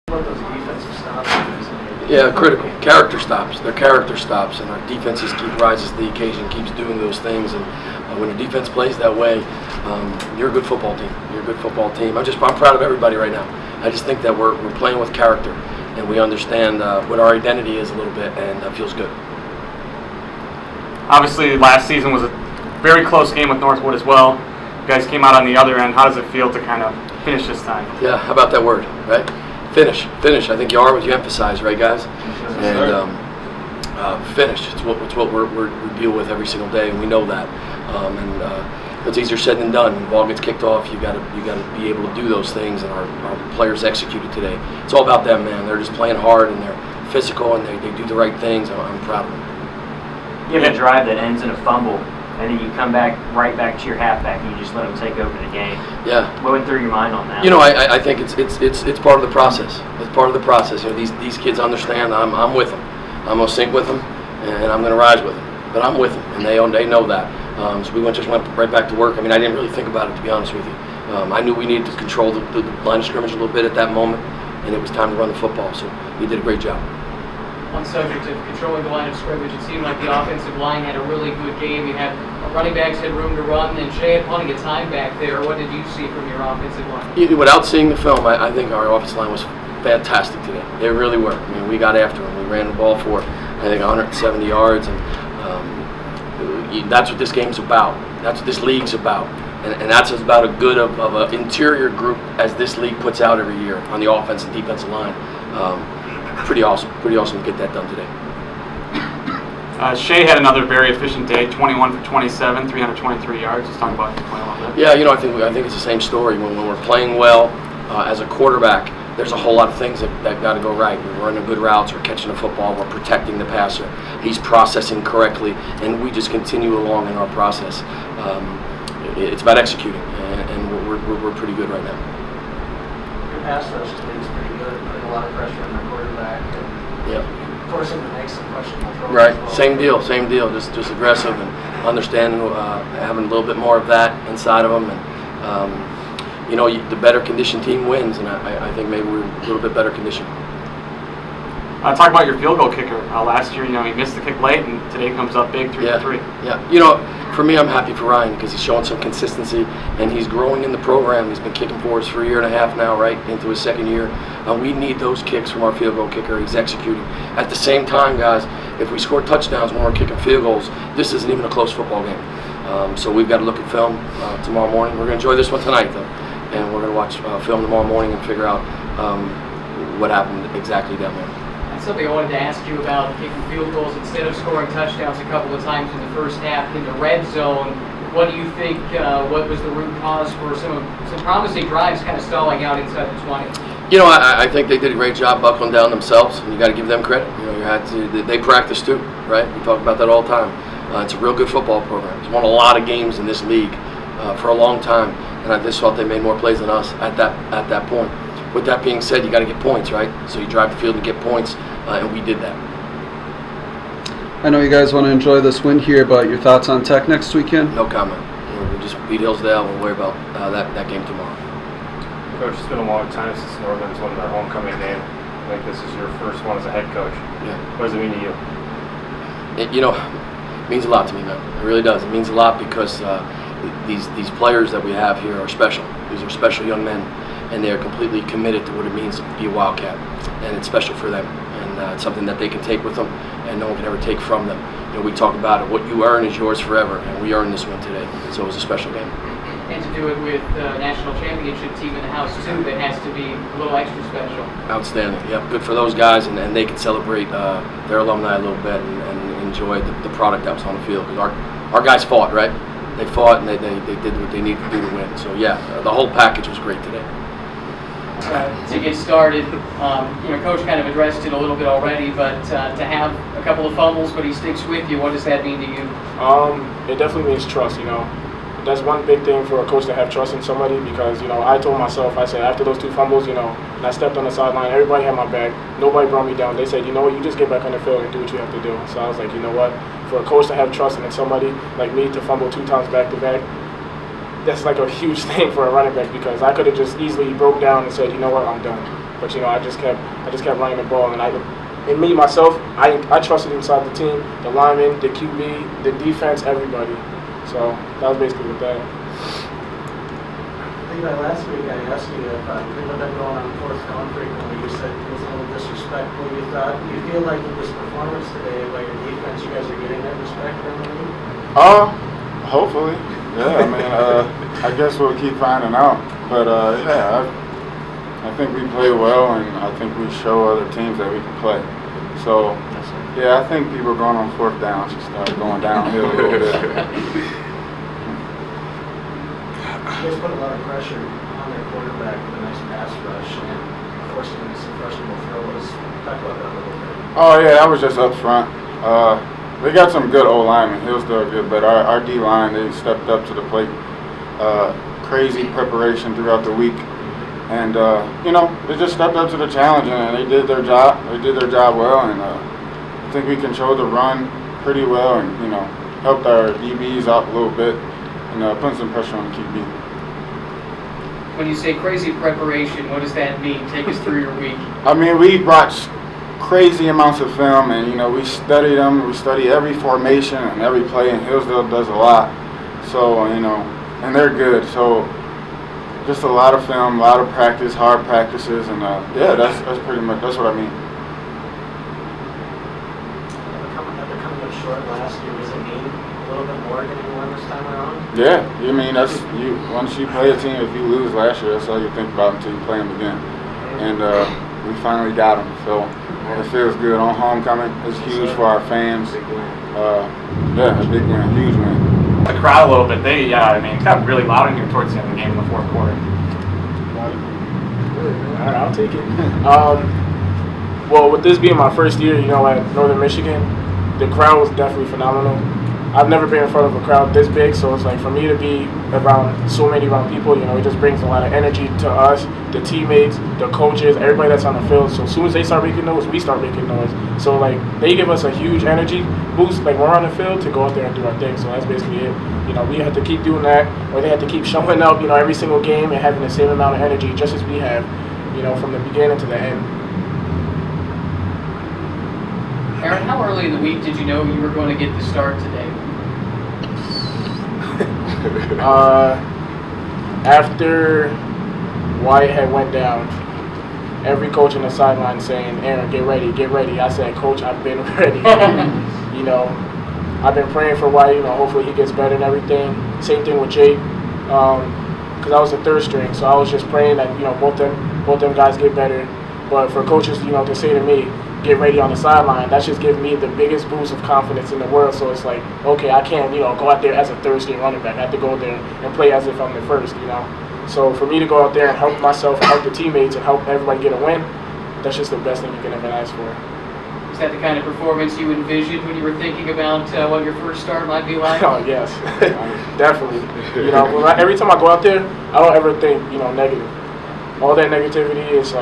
What those defensive stops? Yeah, critical. Character stops. Their character stops, and our defenses rises to the occasion, keeps doing those things. And when your defense plays that way, you're a good football team. You're a good football team. I'm proud of everybody right now. I just think that we're playing with character, and we understand what our identity is a little bit, and it feels good. Obviously, last season was a very close game with Northwood as well. You guys came out on the other end. How does it feel to kind of finish this time? Yeah, how about that word, right? Finish. I think you are what you emphasize, right, guys? And finish. It's what we deal with every single day, and we know that. It's easier said than done. When the ball gets kicked off, you got to be able to do those things, and our players executed today. It's all about them, man. They're just playing hard, and they're physical, and they do the right things. I'm proud of them. You have a drive that ends in a fumble, and then you come right back to your halfback, and you just let them take over the game. Yeah. What went through your mind on that? You know, I think it's part of the process. It's part of the process. You know, these kids understand I'm with them. I'm gonna sink with them, and I'm gonna rise with them. But I'm with them, and they know that. So we just went right back to work. I mean, I didn't really think about it, to be honest with you. I knew we needed to control the line of scrimmage a little bit at that moment, and it was time to run the football. So we did a great job. On subject of controlling the line of scrimmage, it seemed like the offensive line had a really good game. You had running backs had room to run, and Shea had plenty of time back there. What did you see from your offensive line? Without seeing the film, I think our offensive line was fantastic today. They really were. I mean, we got after them. We ran the ball for, I think, 170 yards, and that's what this game's about. That's what this league's about. And that's about as good of an interior group as this league puts out every year on the offense and defensive line. Pretty awesome to get that done today. Shea had another very efficient day, 21 for 27, 323 yards. Let's talk about the play a little bit. Yeah, you know, I think it's the same story. When we're playing well as a quarterback, there's a whole lot of things that got to go right. We're running good routes, we're catching the football, we're protecting the passer. He's processing correctly, and we just continue along in our process. It's about executing, and we're pretty good right now. Your pass rush today is pretty good, putting a lot of pressure on the quarterback, and yeah, force him to make some questionable throws. right. Well. Same deal. Just aggressive and understanding, having a little bit more of that inside of them, and you know, the better conditioned team wins, and I think maybe we're a little bit better conditioned. Talk about your field goal kicker. Last year, you know, he missed the kick late, and today comes up big, 3 for 3. Yeah, you know, for me, I'm happy for Ryan because he's showing some consistency, and he's growing in the program. He's been kicking for us for a year and a half now, right into his second year. We need those kicks from our field goal kicker. He's executing. At the same time, guys, if we score touchdowns when we're kicking field goals, this isn't even a close football game. So we've got to look at film tomorrow morning. We're going to enjoy this one tonight, though, and we're going to watch film tomorrow morning and figure out what happened exactly down there. That's something I wanted to ask you about, kicking field goals instead of scoring touchdowns a couple of times in the first half in the red zone. What do you think, what was the root cause for some promising drives kind of stalling out inside the 20? You know, I think they did a great job buckling down themselves, and you got to give them credit. You know, they practice too, right? We talk about that all the time. It's a real good football program. It's won a lot of games in this league for a long time, and I just thought they made more plays than us at that point. With that being said, you got to get points, right? So you drive the field and get points, and we did that. I know you guys want to enjoy this win here, but your thoughts on Tech next weekend? No comment. We'll just beat Hillsdale. We'll worry about that game tomorrow. Coach, it's been a long time since Northern's won their homecoming game. I think this is your first one as a head coach. Yeah. What does it mean to you? It means a lot to me, man. It really does. It means a lot because these players that we have here are special. These are special young men, and they are completely committed to what it means to be a Wildcat, and it's special for them, and it's something that they can take with them, and no one can ever take from them. You know, we talk about it. What you earn is yours forever, and we earned this win today, so it was a special game. And to do it with the national championship team in the house too, that has to be a little extra special. Outstanding. Yep, good for those guys, and they can celebrate their alumni a little bit and enjoy the product that was on the field. Because our guys fought, right? They fought, and they did what they needed to do to win. So yeah, the whole package was great today. To get started, you know, Coach kind of addressed it a little bit already, but to have a couple of fumbles, but he sticks with you, what does that mean to you? It definitely means trust, you know. That's one big thing for a coach to have trust in somebody because, you know, I told myself, I said, after those 2 fumbles, you know, and I stepped on the sideline, everybody had my back. Nobody brought me down. They said, you know what, you just get back on the field and do what you have to do. So I was like, you know what, for a coach to have trust in somebody like me to fumble 2 times back-to-back, that's like a huge thing for a running back because I could have just easily broke down and said, you know what, I'm done. But I just kept running the ball, and me myself, I trusted inside the team, the linemen, the QB, the defense, everybody. So that was basically with that. Levi, last week I asked you if people have been going on fourth down frequently. You said it was a little disrespectful. You feel like with this performance today by your defense, you guys are getting that respect from the league? Hopefully. Yeah, I mean, I guess we'll keep finding out. But yeah, I think we play well, and I think we show other teams that we can play. So yeah, I think people going on fourth down should start going downhill a little bit. You guys put a lot of pressure on their quarterback with a nice pass rush and forcing him some questionable throws. Talk about that a little bit. Oh yeah, that was just up front. We got some good O linemen. Hillsdale good, but our D line, they stepped up to the plate. Crazy preparation throughout the week, and they just stepped up to the challenge, and they did their job. They did their job well, and I think we controlled the run pretty well, and helped our DBs out a little bit, and put some pressure on the QB. When you say crazy preparation, what does that mean? Take us through your week. I mean, we watched crazy amounts of film, and we study them. We study every formation and every play, and Hillsdale does a lot. So and they're good. So just a lot of film, a lot of practice, hard practices, and yeah, that's pretty much what I mean. After coming up short last year, does it mean a little bit more than you won this time around? Yeah, I mean once you play a team, if you lose last year, that's all you think about until you play them again. And we finally got them, so it feels good. On homecoming, it's huge for our fans. Yeah, a big win, huge win. The crowd a little bit, it got really loud in here towards the end of the game in the fourth quarter. All right, I'll take it. Well, with this being my first year, at Northern Michigan, the crowd was definitely phenomenal. I've never been in front of a crowd this big, so it's like for me to be around so many people, it just brings a lot of energy to us, the teammates, the coaches, everybody that's on the field. So as soon as they start making noise, we start making noise. So they give us a huge energy boost when we're on the field to go out there and do our thing. So that's basically it. We have to keep doing that, or they have to keep showing up, every single game and having the same amount of energy, just as we have, from the beginning to the end. Aaron, how early in the week did you know you were going to get the start today? After Wyatt had went down, every coach on the sideline saying, "Aaron, get ready, get ready." I said, "Coach, I've been ready." I've been praying for Wyatt. Hopefully he gets better and everything. Same thing with Jake, because I was the third string, so I was just praying that both them guys get better. But for coaches, to say to me, "Get ready" on the sideline, that's just giving me the biggest boost of confidence in the world. So it's like, okay, I can't, go out there as a third string running back. I have to go there and play as if I'm the first, So for me to go out there and help myself, help the teammates, and help everybody get a win, that's just the best thing you can ever ask for. Is that the kind of performance you envisioned when you were thinking about what your first start might be like? Oh yes, definitely. Every time I go out there, I don't ever think negative. All that negativity is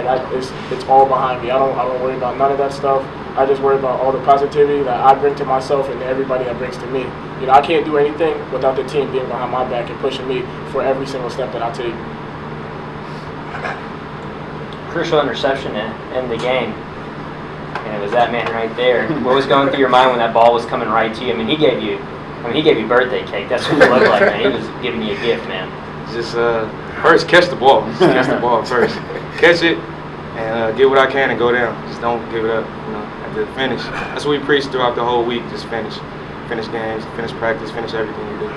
it's all behind me. I don't worry about none of that stuff. I just worry about all the positivity that I bring to myself and everybody that brings to me. I can't do anything without the team being behind my back and pushing me for every single step that I take. Crucial interception in the game, and it was that man right there. What was going through your mind when that ball was coming right to you? He gave you birthday cake. That's what it looked like, man. He was giving you a gift, man. Just first catch the ball. Just catch the ball first. Catch it and get what I can and go down. Just don't give it up. At the finish. That's what we preach throughout the whole week. Just finish games, finish practice, finish everything you do.